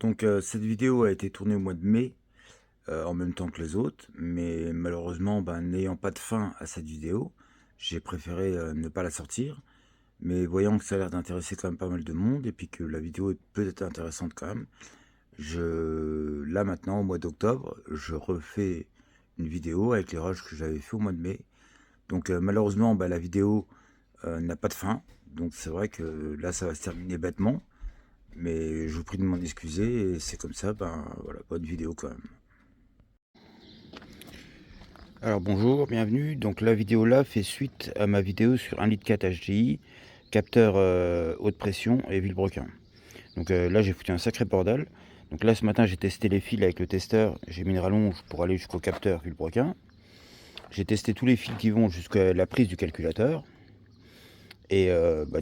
Donc cette vidéo a été tournée au mois de mai, en même temps que les autres, mais malheureusement, n'ayant pas de fin à cette vidéo, j'ai préféré ne pas la sortir. Mais voyant que ça a l'air d'intéresser quand même pas mal de monde et puis que la vidéo est peut-être intéressante quand même, là maintenant, au mois d'octobre, je refais une vidéo avec les rushs que j'avais fait au mois de mai. Donc malheureusement, la vidéo n'a pas de fin. Donc c'est vrai que là, ça va se terminer bêtement. Mais je vous prie de m'en excuser et c'est comme ça, voilà, bonne vidéo quand même. Alors bonjour, bienvenue. Donc la vidéo là fait suite à ma vidéo sur 1,4 litre HDI, capteur haute pression et vilebrequin. Donc là j'ai foutu un sacré bordel. Donc là ce matin j'ai testé les fils avec le testeur, j'ai mis une rallonge pour aller jusqu'au capteur vilebrequin. J'ai testé tous les fils qui vont jusqu'à la prise du calculateur. Et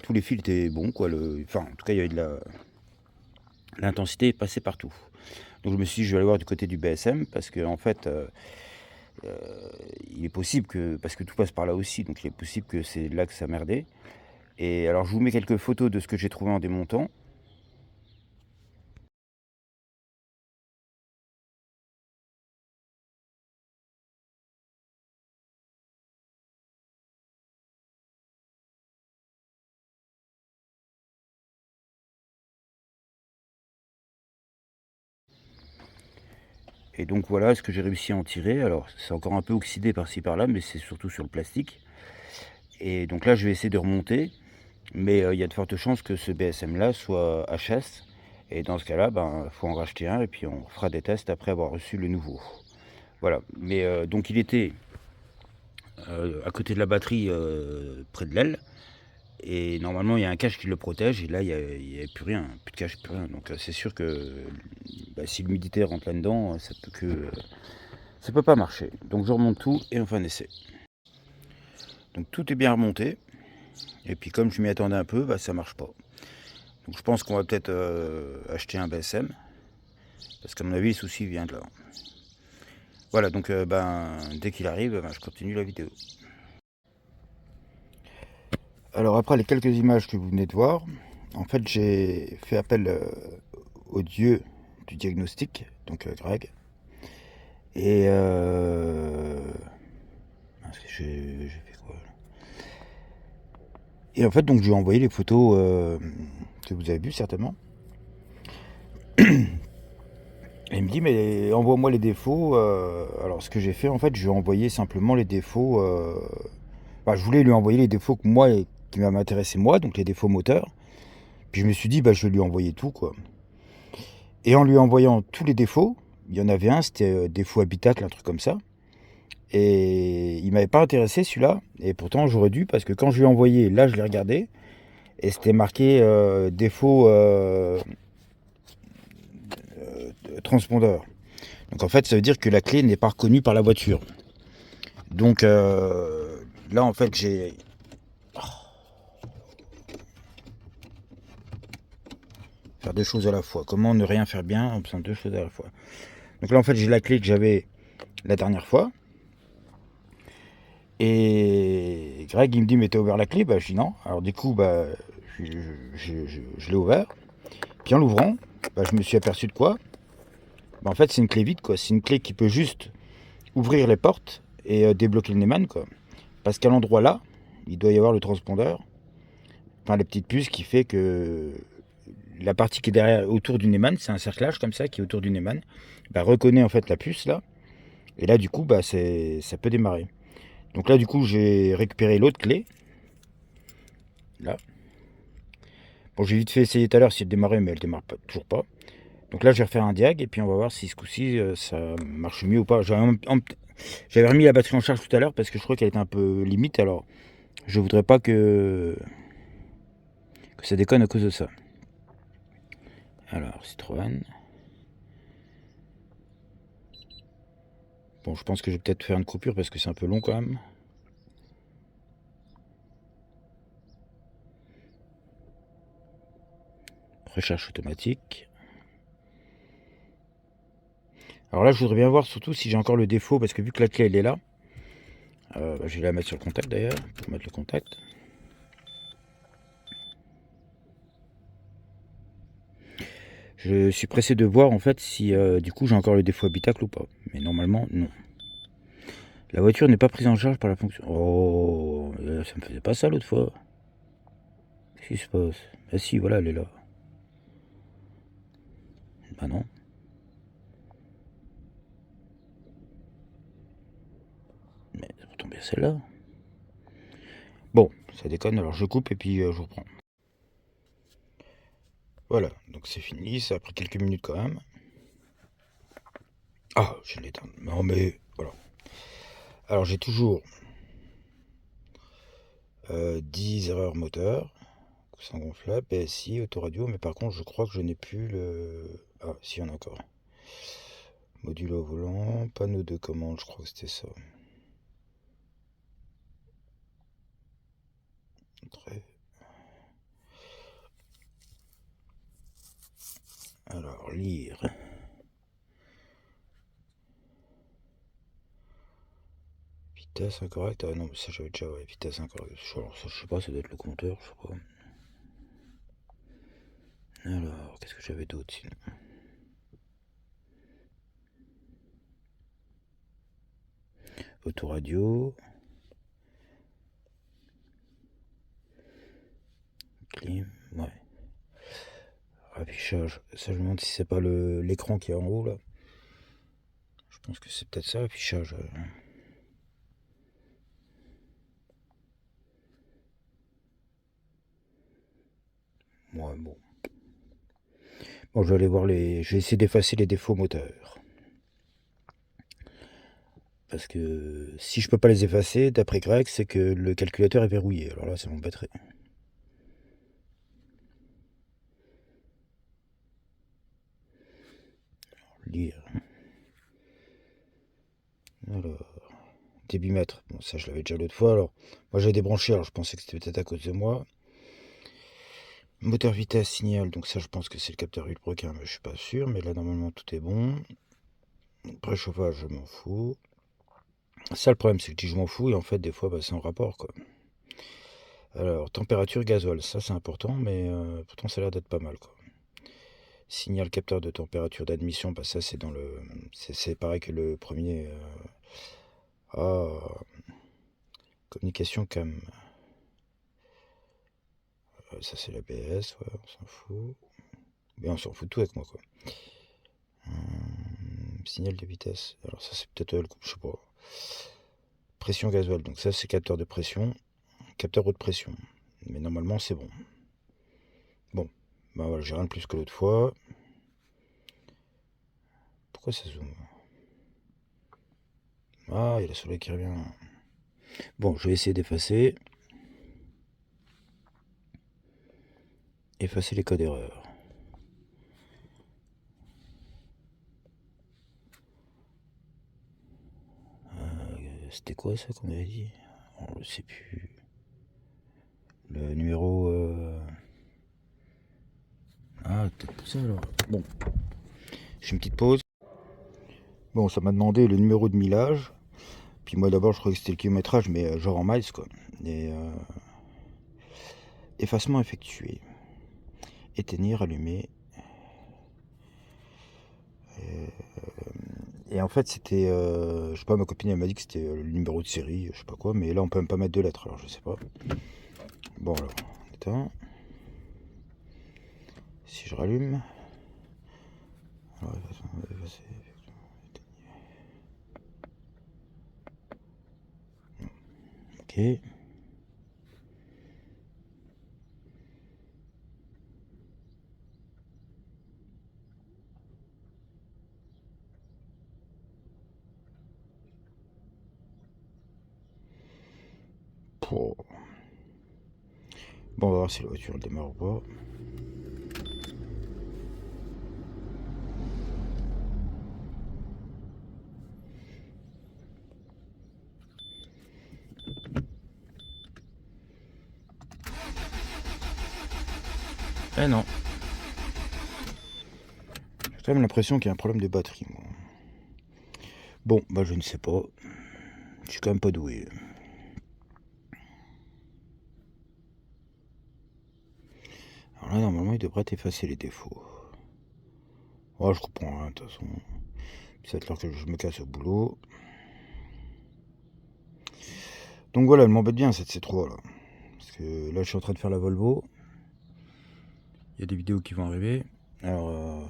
tous les fils étaient bons quoi. Enfin en tout cas il y avait de l'intensité est passée partout. Donc je me suis dit je vais aller voir du côté du BSM parce que en fait il est possible que, parce que tout passe par là aussi, donc il est possible que c'est là que ça merdait. Et alors je vous mets quelques photos de ce que j'ai trouvé en démontant. Et donc voilà ce que j'ai réussi à en tirer. Alors c'est encore un peu oxydé par-ci par-là, mais c'est surtout sur le plastique. Et donc là je vais essayer de remonter, mais il y a de fortes chances que ce BSM là soit HS. Et dans ce cas-là, faut en racheter un et puis on fera des tests après avoir reçu le nouveau. Voilà. Mais donc il était à côté de la batterie, près de l'aile. Et normalement, il y a un cache qui le protège. Et là, il n'y a plus rien, plus de cache, plus rien. Donc c'est sûr que si l'humidité rentre là-dedans, ça peut pas marcher. Donc je remonte tout et on fait un essai. Donc tout est bien remonté. Et puis comme je m'y attendais un peu, ça marche pas. Donc je pense qu'on va peut-être acheter un BSM. Parce qu'à mon avis, le souci vient de là. Voilà, donc dès qu'il arrive, je continue la vidéo. Alors après les quelques images que vous venez de voir, en fait j'ai fait appel au dieu du diagnostic, donc Greg. Et j'ai fait quoi là. Et en fait donc je lui ai envoyé les photos que vous avez vues certainement. Et il me dit mais envoie-moi les défauts. Alors ce que j'ai fait en fait, je lui ai envoyé simplement les défauts. Je voulais lui envoyer les défauts que moi qui m'intéressaient moi, donc les défauts moteurs. Puis je me suis dit je vais lui envoyer tout quoi. Et en lui envoyant tous les défauts, il y en avait un, c'était défaut habitacle, un truc comme ça. Et il m'avait pas intéressé celui-là. Et pourtant j'aurais dû, parce que quand je lui ai envoyé, là je l'ai regardé, et c'était marqué défaut transpondeur. Donc en fait ça veut dire que la clé n'est pas reconnue par la voiture. Donc là en fait j'ai... Faire deux choses à la fois. Comment ne rien faire bien en faisant deux choses à la fois. Donc là en fait j'ai la clé que j'avais la dernière fois. Et Greg, il me dit, mais t'as ouvert la clé? Je dis non. Alors du coup, je l'ai ouvert. Puis en l'ouvrant, je me suis aperçu de quoi? En fait, c'est une clé vide, quoi. C'est une clé qui peut juste ouvrir les portes et débloquer le Neumann, quoi. Parce qu'à l'endroit là, il doit y avoir le transpondeur. Enfin, la petite puce qui fait que la partie qui est derrière, autour du Neumann, c'est un cerclage comme ça qui est autour du Neumann, reconnaît en fait la puce là. Et là, du coup, ça peut démarrer. Donc là, du coup, j'ai récupéré l'autre clé. Là. Bon, j'ai vite fait essayer tout à l'heure si elle démarrait, mais elle démarre pas, toujours pas. Donc là, je vais refaire un diag et puis on va voir si ce coup-ci ça marche mieux ou pas. J'avais remis la batterie en charge tout à l'heure parce que je crois qu'elle était un peu limite. Alors, je voudrais pas que ça déconne à cause de ça. Alors, Citroën. Bon, je pense que je vais peut-être faire une coupure parce que c'est un peu long quand même. Recherche automatique. Alors là, je voudrais bien voir surtout si j'ai encore le défaut parce que vu que la clé elle est là, je vais la mettre sur le contact d'ailleurs pour mettre le contact. Je suis pressé de voir en fait si du coup j'ai encore le défaut habitacle ou pas. Mais normalement, non. La voiture n'est pas prise en charge par la fonction. Oh, ça me faisait pas ça l'autre fois. Qu'est-ce qui se passe? Ah si, voilà, elle est là. Bah non. Mais ça va tomber celle-là. Bon, ça déconne, alors je coupe et puis je reprends. Voilà, donc c'est fini, ça a pris quelques minutes quand même. Ah, je l'ai éteint. Non mais, voilà. Alors j'ai toujours 10 erreurs moteur, coussin gonflable, PSI, autoradio, mais par contre je crois que je n'ai plus le... Ah, si, il y en a encore. Module au volant, panneau de commande, je crois que c'était ça. Très... Alors, lire. Vitesse incorrecte. Ah non, mais ça j'avais déjà, ouais, vitesse incorrecte. Alors, ça, je sais pas, ça doit être le compteur, je sais pas. Alors, qu'est-ce que j'avais d'autre sinon? Autoradio. Clim, ouais. Affichage. Ça, je me demande si c'est pas l'écran qui est en haut là. Je pense que c'est peut-être ça, l'affichage. Ouais, bon. Bon, je vais aller voir les. Je vais essayer d'effacer les défauts moteurs. Parce que si je peux pas les effacer, d'après Greg, c'est que le calculateur est verrouillé. Alors là, ça m'embêterait. Lire. Alors. Débitmètre. Bon, ça, je l'avais déjà l'autre fois. Alors, moi, j'ai débranché. Alors, je pensais que c'était peut-être à cause de moi. Moteur vitesse signal. Donc, ça, je pense que c'est le capteur vilebrequin, mais je suis pas sûr. Mais là, normalement, tout est bon. Préchauffage, je m'en fous. Ça, le problème, c'est que je m'en fous. Et en fait, des fois, bah, c'est en rapport, quoi. Alors, température gasoil. Ça, c'est important. Mais pourtant, ça a l'air d'être pas mal, quoi. Signal capteur de température d'admission. Bah, ça, c'est dans le. C'est pareil que le premier. Ah. Communication cam. Ça, c'est l'ABS. Ouais, on s'en fout. Mais on s'en fout de tout avec moi, quoi. Signal de vitesse. Alors ça c'est peut-être le coup, je sais pas. Pression gasoil. Donc ça c'est capteur de pression. Capteur haute pression. Mais normalement c'est bon. Bon. Bah voilà, j'ai rien de plus que l'autre fois. Pourquoi ça zoome? Ah, il y a le soleil qui revient. Bon, je vais essayer d'effacer. Effacer les codes erreurs. C'était quoi ça qu'on avait dit? On ne sait plus. Le numéro... Ah, peut-être pour ça alors. Bon, j'ai une petite pause. Bon, ça m'a demandé le numéro de millage. Puis moi d'abord je croyais que c'était le kilométrage, mais genre en miles quoi. Et effacement effectué. Éteindre, allumer. Et en fait c'était, je sais pas, ma copine elle m'a dit que c'était le numéro de série, je sais pas quoi, mais là on peut même pas mettre de lettres, alors je sais pas. Bon alors, éteint. Si je rallume. Alors, ok. Bon, on va voir si la voiture elle démarre ou pas. Eh non. J'ai quand même l'impression qu'il y a un problème de batterie, moi. Bon, bah je ne sais pas. Je suis quand même pas doué. Alors là, normalement, il devrait effacer les défauts. Oh, je comprends rien, de toute façon. Ça va être l'heure que je me casse au boulot. Donc voilà, elle m'embête bien cette C3 là. Parce que là, je suis en train de faire la Volvo. Il y a des vidéos qui vont arriver. Alors,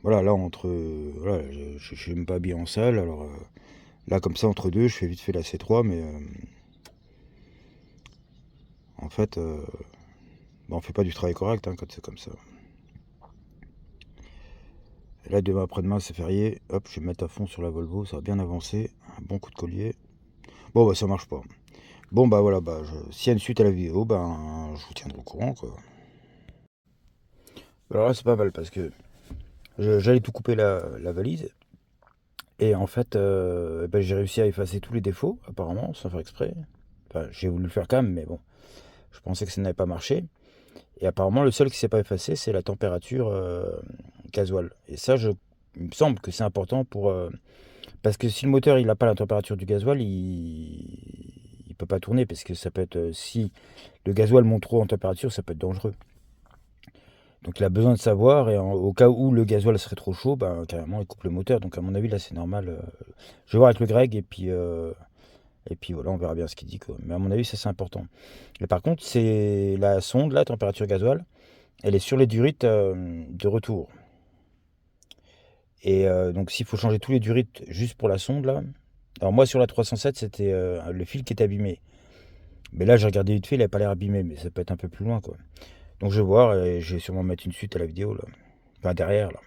voilà, là, voilà, je suis même pas habillé en salle. Alors, là, comme ça, entre deux, je fais vite fait la C3. Mais en fait, bah, on fait pas du travail correct hein, quand c'est comme ça. Et là, demain après-demain, c'est férié. Hop, je vais me mettre à fond sur la Volvo. Ça va bien avancer. Un bon coup de collier. Bon, bah, ça marche pas. Bon, bah voilà, bah, s'il y a une suite à la vidéo, ben, je vous tiendrai au courant, quoi. Alors là, c'est pas mal parce que j'allais tout couper la valise. Et en fait, ben, j'ai réussi à effacer tous les défauts, apparemment, sans faire exprès. Enfin, j'ai voulu le faire quand même, mais bon, je pensais que ça n'avait pas marché. Et apparemment, le seul qui s'est pas effacé, c'est la température gasoil. Et ça, il me semble que c'est important pour... parce que si le moteur il n'a pas la température du gasoil, il peut pas tourner, parce que ça peut être... si le gasoil monte trop en température, ça peut être dangereux. Donc il a besoin de savoir, et au cas où le gasoil serait trop chaud, ben, carrément il coupe le moteur. Donc à mon avis là c'est normal. Je vais voir avec le Greg et puis voilà, on verra bien ce qu'il dit, quoi. Mais à mon avis ça c'est important. Et par contre c'est la sonde, la température gasoil, elle est sur les durites de retour. Et donc s'il faut changer tous les durites juste pour la sonde là. Alors moi sur la 307 c'était le fil qui est abîmé. Mais là j'ai regardé vite fait, il n'avait pas l'air abîmé, mais ça peut être un peu plus loin, quoi. Donc je vais voir et je vais sûrement mettre une suite à la vidéo là. Enfin derrière là.